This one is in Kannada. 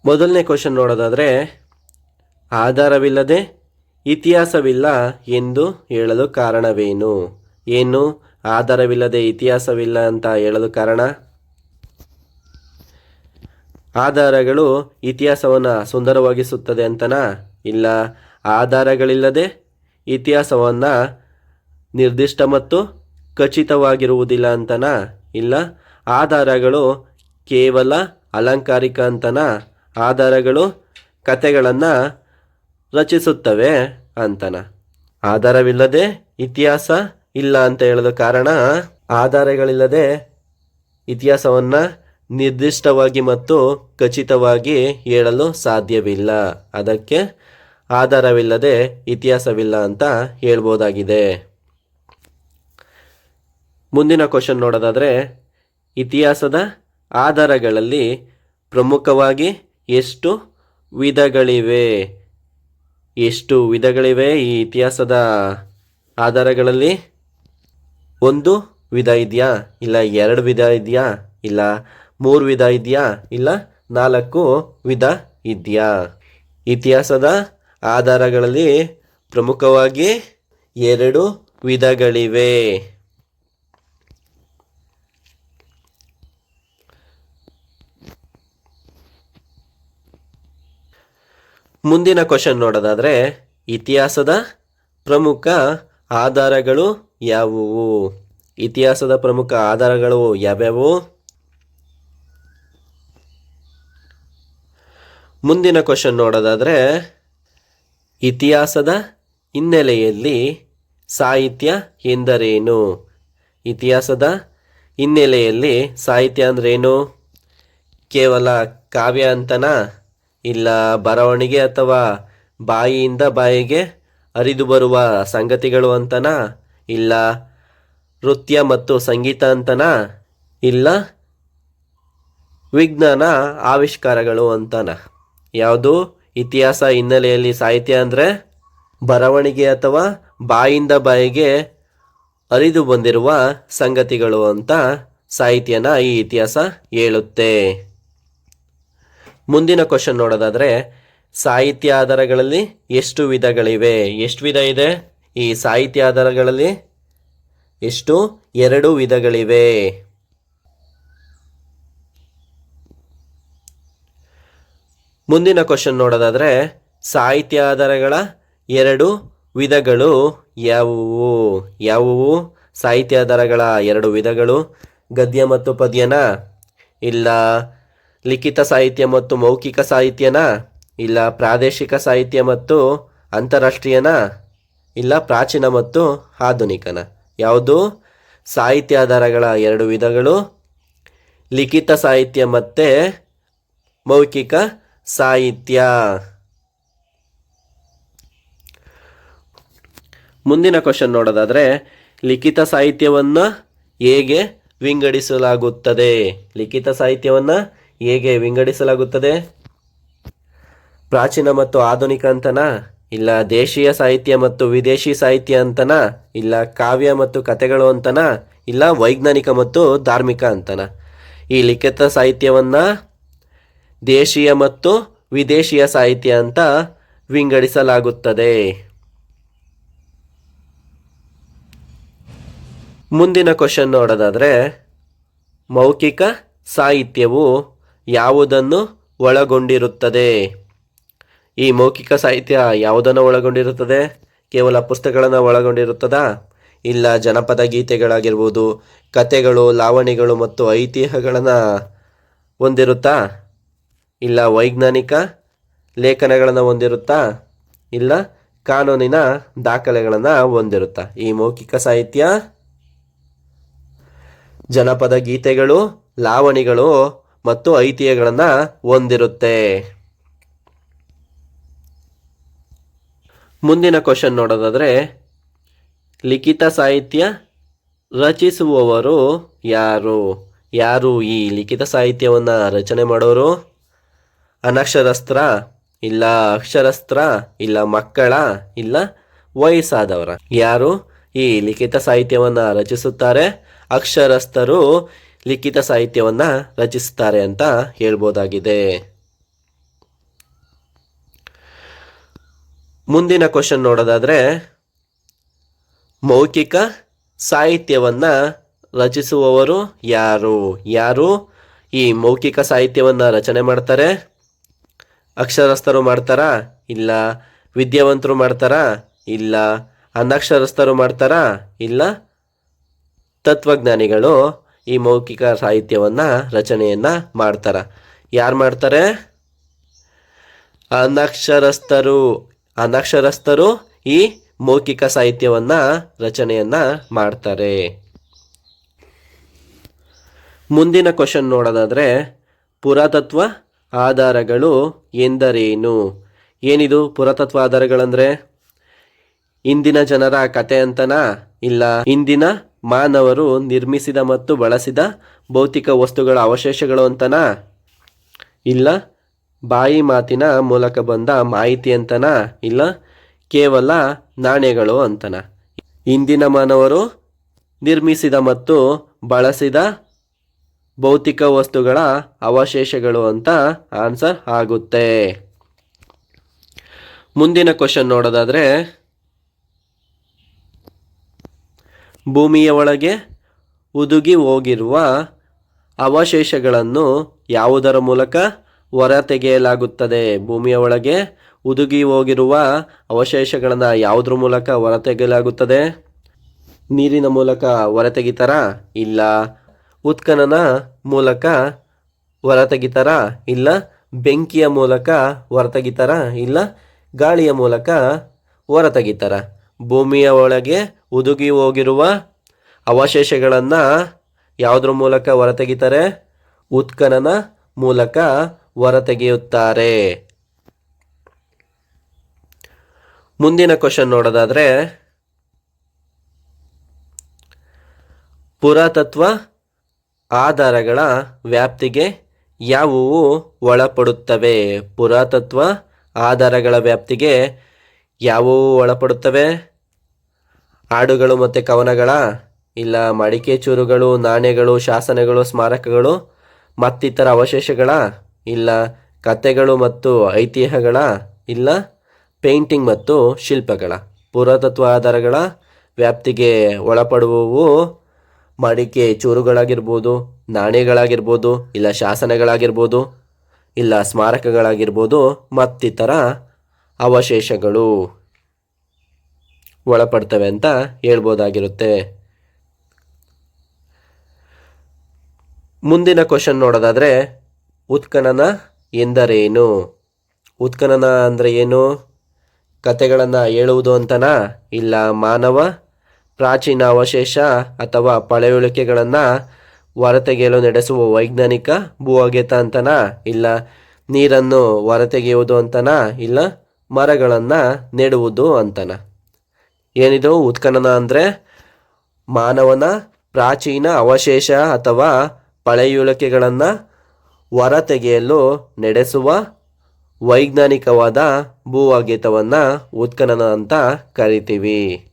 ಮೊದಲನೇ ಕ್ವಶನ್ ನೋಡೋದಾದರೆ, ಆಧಾರವಿಲ್ಲದೆ ಇತಿಹಾಸವಿಲ್ಲ ಎಂದು ಹೇಳಲು ಕಾರಣವೇನು? ಏನು ಆಧಾರವಿಲ್ಲದೆ ಇತಿಹಾಸವಿಲ್ಲ ಅಂತ ಹೇಳಲು ಕಾರಣ? ಆಧಾರಗಳು ಇತಿಹಾಸವನ್ನು ಸುಂದರವಾಗಿಸುತ್ತದೆ ಅಂತನಾ? ಇಲ್ಲ, ಆಧಾರಗಳಿಲ್ಲದೆ ಇತಿಹಾಸವನ್ನು ನಿರ್ದಿಷ್ಟ ಮತ್ತು ಖಚಿತವಾಗಿರುವುದಿಲ್ಲ ಅಂತನಾ? ಇಲ್ಲ, ಆಧಾರಗಳು ಕೇವಲ ಅಲಂಕಾರಿಕ ಅಂತನಾ? ಆಧಾರಗಳು ಕಥೆಗಳನ್ನು ರಚಿಸುತ್ತವೆ ಅಂತನ? ಆಧಾರವಿಲ್ಲದೆ ಇತಿಹಾಸ ಇಲ್ಲ ಅಂತ ಹೇಳೋದು ಕಾರಣ, ಆಧಾರಗಳಿಲ್ಲದೆ ಇತಿಹಾಸವನ್ನು ನಿರ್ದಿಷ್ಟವಾಗಿ ಮತ್ತು ಖಚಿತವಾಗಿ ಹೇಳಲು ಸಾಧ್ಯವಿಲ್ಲ. ಅದಕ್ಕೆ ಆಧಾರವಿಲ್ಲದೆ ಇತಿಹಾಸವಿಲ್ಲ ಅಂತ ಹೇಳ್ಬೋದಾಗಿದೆ. ಮುಂದಿನ ಕ್ವಶನ್ ನೋಡೋದಾದರೆ, ಇತಿಹಾಸದ ಆಧಾರಗಳಲ್ಲಿ ಪ್ರಮುಖವಾಗಿ ಎಷ್ಟು ವಿಧಗಳಿವೆ? ಎಷ್ಟು ವಿಧಗಳಿವೆ ಈ ಇತಿಹಾಸದ ಆಧಾರಗಳಲ್ಲಿ? ಒಂದು ವಿಧ ಇದೆಯಾ? ಇಲ್ಲ 2 ವಿಧ ಇದೆಯಾ? ಇಲ್ಲ 3 ವಿಧ ಇದೆಯಾ? ಇಲ್ಲ 4 ವಿಧ ಇದೆಯಾ? ಇತಿಹಾಸದ ಆಧಾರಗಳಲ್ಲಿ ಪ್ರಮುಖವಾಗಿ 2 ವಿಧಗಳಿವೆ. ಮುಂದಿನ ಕ್ವಶನ್ ನೋಡೋದಾದರೆ, ಇತಿಹಾಸದ ಪ್ರಮುಖ ಆಧಾರಗಳು ಯಾವುವು? ಇತಿಹಾಸದ ಪ್ರಮುಖ ಆಧಾರಗಳು ಯಾವ್ಯಾವು? ಮುಂದಿನ ಕ್ವಶನ್ ನೋಡೋದಾದರೆ, ಇತಿಹಾಸದ ಹಿನ್ನೆಲೆಯಲ್ಲಿ ಸಾಹಿತ್ಯ ಎಂದರೇನು? ಇತಿಹಾಸದ ಹಿನ್ನೆಲೆಯಲ್ಲಿ ಸಾಹಿತ್ಯ ಅಂದ್ರೇನು? ಕೇವಲ ಕಾವ್ಯ ಅಂತನಾ? ಇಲ್ಲ ಬರವಣಿಗೆ ಅಥವಾ ಬಾಯಿಯಿಂದ ಬಾಯಿಗೆ ಹರಿದು ಬರುವ ಸಂಗತಿಗಳು ಅಂತನಾ? ಇಲ್ಲ ನೃತ್ಯ ಮತ್ತು ಸಂಗೀತ ಅಂತನಾ? ಇಲ್ಲ ವಿಜ್ಞಾನ ಆವಿಷ್ಕಾರಗಳು ಅಂತನ? ಯಾವುದು ಇತಿಹಾಸ ಹಿನ್ನೆಲೆಯಲ್ಲಿ ಸಾಹಿತ್ಯ ಅಂದರೆ? ಬರವಣಿಗೆ ಅಥವಾ ಬಾಯಿಂದ ಬಾಯಿಗೆ ಹರಿದು ಬಂದಿರುವ ಸಂಗತಿಗಳು ಅಂತ ಸಾಹಿತ್ಯನ ಈ ಇತಿಹಾಸ ಹೇಳುತ್ತೆ. ಮುಂದಿನ ಕ್ವಶನ್ ನೋಡೋದಾದರೆ, ಸಾಹಿತ್ಯ ಆಧಾರಗಳಲ್ಲಿ ಎಷ್ಟು ವಿಧಗಳಿವೆ? ಎಷ್ಟು ವಿಧ ಇದೆ ಈ ಸಾಹಿತ್ಯ ಆಧಾರಗಳಲ್ಲಿ? ಎಷ್ಟು? 2 ವಿಧಗಳಿವೆ. ಮುಂದಿನ ಕ್ವಶನ್ ನೋಡೋದಾದರೆ, ಸಾಹಿತ್ಯ ಆಧಾರಗಳ 2 ವಿಧಗಳು ಯಾವುವು? ಯಾವುವು ಸಾಹಿತ್ಯ ಆಧಾರಗಳ 2 ವಿಧಗಳು? ಗದ್ಯ ಮತ್ತು ಪದ್ಯನ? ಇಲ್ಲ ಲಿಖಿತ ಸಾಹಿತ್ಯ ಮತ್ತು ಮೌಖಿಕ ಸಾಹಿತ್ಯನ? ಇಲ್ಲ ಪ್ರಾದೇಶಿಕ ಸಾಹಿತ್ಯ ಮತ್ತು ಅಂತಾರಾಷ್ಟ್ರೀಯನ? ಇಲ್ಲ ಪ್ರಾಚೀನ ಮತ್ತು ಆಧುನಿಕನ? ಯಾವುದು ಸಾಹಿತ್ಯ ಆಧಾರಗಳ 2 ವಿಧಗಳು? ಲಿಖಿತ ಸಾಹಿತ್ಯ ಮತ್ತು ಮೌಖಿಕ ಸಾಹಿತ್ಯ. ಮುಂದಿನ ಕ್ವಶನ್ ನೋಡೋದಾದರೆ, ಲಿಖಿತ ಸಾಹಿತ್ಯವನ್ನು ಹೇಗೆ ವಿಂಗಡಿಸಲಾಗುತ್ತದೆ? ಲಿಖಿತ ಸಾಹಿತ್ಯವನ್ನು ಹೇಗೆ ವಿಂಗಡಿಸಲಾಗುತ್ತದೆ? ಪ್ರಾಚೀನ ಮತ್ತು ಆಧುನಿಕ ಅಂತನಾ? ಇಲ್ಲ ದೇಶೀಯ ಸಾಹಿತ್ಯ ಮತ್ತು ವಿದೇಶಿ ಸಾಹಿತ್ಯ ಅಂತನಾ? ಇಲ್ಲ ಕಾವ್ಯ ಮತ್ತು ಕಥೆಗಳು ಅಂತನಾ? ಇಲ್ಲ ವೈಜ್ಞಾನಿಕ ಮತ್ತು ಧಾರ್ಮಿಕ ಅಂತನಾ? ಈ ಲಿಖಿತ ಸಾಹಿತ್ಯವನ್ನು ದೇಶೀಯ ಮತ್ತು ವಿದೇಶಿಯ ಸಾಹಿತ್ಯ ಅಂತ ವಿಂಗಡಿಸಲಾಗುತ್ತದೆ. ಮುಂದಿನ ಕ್ವಶನ್ ನೋಡೋದಾದರೆ, ಮೌಖಿಕ ಸಾಹಿತ್ಯವು ಯಾವುದನ್ನು ಒಳಗೊಂಡಿರುತ್ತದೆ? ಈ ಮೌಖಿಕ ಸಾಹಿತ್ಯ ಯಾವುದನ್ನು ಒಳಗೊಂಡಿರುತ್ತದೆ? ಕೇವಲ ಪುಸ್ತಕಗಳನ್ನು ಒಳಗೊಂಡಿರುತ್ತದಾ? ಇಲ್ಲ ಜನಪದ ಗೀತೆಗಳಾಗಿರ್ಬೋದು, ಕಥೆಗಳು, ಲಾವಣಿಗಳು ಮತ್ತು ಐತಿಹ್ಯಗಳನ್ನು ಹೊಂದಿರುತ್ತಾ? ಇಲ್ಲ ವೈಜ್ಞಾನಿಕ ಲೇಖನಗಳನ್ನು ಹೊಂದಿರುತ್ತಾ? ಇಲ್ಲ ಕಾನೂನಿನ ದಾಖಲೆಗಳನ್ನು ಹೊಂದಿರುತ್ತಾ? ಈ ಮೌಖಿಕ ಸಾಹಿತ್ಯ ಜನಪದ ಗೀತೆಗಳು, ಲಾವಣಿಗಳು ಮತ್ತು ಐತಿಹ್ಯಗಳನ್ನು ಹೊಂದಿರುತ್ತೆ. ಮುಂದಿನ ಕ್ವಶನ್ ನೋಡೋದಾದರೆ, ಲಿಖಿತ ಸಾಹಿತ್ಯ ರಚಿಸುವವರು ಯಾರು? ಯಾರು ಈ ಲಿಖಿತ ಸಾಹಿತ್ಯವನ್ನು ರಚನೆ ಮಾಡೋರು? ಅನಕ್ಷರಸ್ಥ? ಇಲ್ಲ ಅಕ್ಷರಸ್ಥ? ಇಲ್ಲ ಮಕ್ಕಳ? ಇಲ್ಲ ವಯಸ್ಸಾದವರ? ಯಾರು ಈ ಲಿಖಿತ ಸಾಹಿತ್ಯವನ್ನು ರಚಿಸುತ್ತಾರೆ? ಅಕ್ಷರಸ್ಥರು ಲಿಖಿತ ಸಾಹಿತ್ಯವನ್ನು ರಚಿಸುತ್ತಾರೆ ಅಂತ ಹೇಳ್ಬೋದಾಗಿದೆ. ಮುಂದಿನ ಕ್ವಶನ್ ನೋಡೋದಾದ್ರೆ, ಮೌಖಿಕ ಸಾಹಿತ್ಯವನ್ನ ರಚಿಸುವವರು ಯಾರು? ಯಾರು ಈ ಮೌಖಿಕ ಸಾಹಿತ್ಯವನ್ನ ರಚನೆ ಮಾಡ್ತಾರೆ? ಅಕ್ಷರಸ್ಥರು ಮಾಡ್ತಾರಾ? ಇಲ್ಲ ವಿದ್ಯಾವಂತರು ಮಾಡ್ತಾರಾ? ಇಲ್ಲ ಅನಕ್ಷರಸ್ಥರು ಮಾಡ್ತಾರಾ? ಇಲ್ಲ ತತ್ವಜ್ಞಾನಿಗಳು ಈ ಮೌಖಿಕ ಸಾಹಿತ್ಯವನ್ನ ರಚನೆಯನ್ನ ಮಾಡ್ತಾರ? ಯಾರು ಮಾಡ್ತಾರೆ? ಅನಕ್ಷರಸ್ಥರು ಈ ಮೌಖಿಕ ಸಾಹಿತ್ಯವನ್ನ ರಚನೆಯನ್ನ ಮಾಡ್ತಾರೆ. ಮುಂದಿನ ಕ್ವಶನ್ ನೋಡೋದಾದ್ರೆ, ಪುರಾತತ್ವ ಆಧಾರಗಳು ಎಂದರೇನು? ಏನಿದು ಪುರಾತತ್ವ ಆಧಾರಗಳಂದ್ರೆ? ಇಂದಿನ ಜನರ ಕತೆ ಅಂತನಾ? ಇಲ್ಲ ಇಂದಿನ ಮಾನವರು ನಿರ್ಮಿಸಿದ ಮತ್ತು ಬಳಸಿದ ಭೌತಿಕ ವಸ್ತುಗಳ ಅವಶೇಷಗಳು ಅಂತನಾ? ಇಲ್ಲ ಬಾಯಿ ಮಾತಿನ ಮೂಲಕ ಬಂದ ಮಾಹಿತಿ ಅಂತನಾ? ಇಲ್ಲ ಕೇವಲ ನಾಣ್ಯಗಳು ಅಂತನಾ? ಇಂದಿನ ಮಾನವರು ನಿರ್ಮಿಸಿದ ಮತ್ತು ಬಳಸಿದ ಭೌತಿಕ ವಸ್ತುಗಳ ಅವಶೇಷಗಳು ಅಂತ ಆನ್ಸರ್ ಆಗುತ್ತೆ. ಮುಂದಿನ ಕ್ವಶನ್ ನೋಡೋದಾದ್ರೆ, ಭೂಮಿಯ ಒಳಗೆ ಹುದುಗಿ ಹೋಗಿರುವ ಅವಶೇಷಗಳನ್ನು ಯಾವುದರ ಮೂಲಕ ಹೊರತೆಗೆಯಲಾಗುತ್ತದೆ? ಭೂಮಿಯ ಒಳಗೆ ಹುದುಗಿ ಹೋಗಿರುವ ಅವಶೇಷಗಳನ್ನು ಯಾವುದ್ರ ಮೂಲಕ ಹೊರತೆಗೆಯಲಾಗುತ್ತದೆ? ನೀರಿನ ಮೂಲಕ ಹೊರತೆಗಿತಾರಾ? ಇಲ್ಲ ಉತ್ಖನನ ಮೂಲಕ ಹೊರತೆಗಿತಾರಾ? ಇಲ್ಲ ಬೆಂಕಿಯ ಮೂಲಕ ಹೊರತೆಗಿತಾರಾ? ಇಲ್ಲ ಗಾಳಿಯ ಮೂಲಕ ಹೊರತೆಗಿತಾರ? ಭೂಮಿಯ ಒಳಗೆ ಹುದುಗಿ ಹೋಗಿರುವ ಅವಶೇಷಗಳನ್ನು ಯಾವುದ್ರ ಮೂಲಕ ಹೊರತೆಗಿತಾರೆ? ಉತ್ಖನನ ಮೂಲಕ ಹೊರತೆಗೆಯುತ್ತಾರೆ. ಮುಂದಿನ ಕ್ವಶನ್ ನೋಡೋದಾದ್ರೆ, ಪುರಾತತ್ವ ಆಧಾರಗಳ ವ್ಯಾಪ್ತಿಗೆ ಯಾವುವು ಒಳಪಡುತ್ತವೆ? ಪುರಾತತ್ವ ಆಧಾರಗಳ ವ್ಯಾಪ್ತಿಗೆ ಯಾವುವು ಒಳಪಡುತ್ತವೆ? ಹಾಡುಗಳು ಮತ್ತು ಕವನಗಳ? ಇಲ್ಲ ಮಡಿಕೆ ಚೂರುಗಳು, ನಾಣ್ಯಗಳು, ಶಾಸನಗಳು, ಸ್ಮಾರಕಗಳು ಮತ್ತಿತರ ಅವಶೇಷಗಳ? ಇಲ್ಲ ಕಥೆಗಳು ಮತ್ತು ಐತಿಹ್ಯಗಳ? ಇಲ್ಲ ಪೇಂಟಿಂಗ್ ಮತ್ತು ಶಿಲ್ಪಗಳ? ಪುರಾತತ್ವ ಆಧಾರಗಳ ವ್ಯಾಪ್ತಿಗೆ ಒಳಪಡುವವು ಮಡಿಕೆ ಚೂರುಗಳಾಗಿರ್ಬೋದು, ನಾಣ್ಯಗಳಾಗಿರ್ಬೋದು, ಇಲ್ಲ ಶಾಸನಗಳಾಗಿರ್ಬೋದು, ಇಲ್ಲ ಸ್ಮಾರಕಗಳಾಗಿರ್ಬೋದು, ಮತ್ತಿತರ ಅವಶೇಷಗಳು ಒಳಪಡ್ತವೆ ಅಂತ ಹೇಳ್ಬೋದಾಗಿರುತ್ತೆ. ಮುಂದಿನ ಕ್ವಶನ್ ನೋಡೋದಾದ್ರೆ, ಉತ್ಖನನ ಎಂದರೇನು? ಉತ್ಖನನ ಅಂದರೆ ಏನು? ಕತೆಗಳನ್ನು ಹೇಳುವುದು ಅಂತನಾ? ಇಲ್ಲ ಮಾನವ ಪ್ರಾಚೀನ ಅವಶೇಷ ಅಥವಾ ಪಳೆಯುಳಿಕೆಗಳನ್ನು ಹೊರತೆಗೆಯಲು ನಡೆಸುವ ವೈಜ್ಞಾನಿಕ ಭೂ ಅಗೆತ ಅಂತನಾ? ಇಲ್ಲ ನೀರನ್ನು ಹೊರತೆಗೆಯುವುದು ಅಂತನಾ? ಇಲ್ಲ ಮರಗಳನ್ನು ನೆಡುವುದು ಅಂತನಾ? ಏನಿದು ಉತ್ಖನನ ಅಂದರೆ? ಮಾನವನ ಪ್ರಾಚೀನ ಅವಶೇಷ ಅಥವಾ ಪಳೆಯುಳಿಕೆಗಳನ್ನು ಹೊರತೆಗೆಯಲು ನಡೆಸುವ ವೈಜ್ಞಾನಿಕವಾದ ಭೂ ಅಗೆತವನ್ನು ಉತ್ಖನನ ಅಂತ ಕರಿತೀವಿ.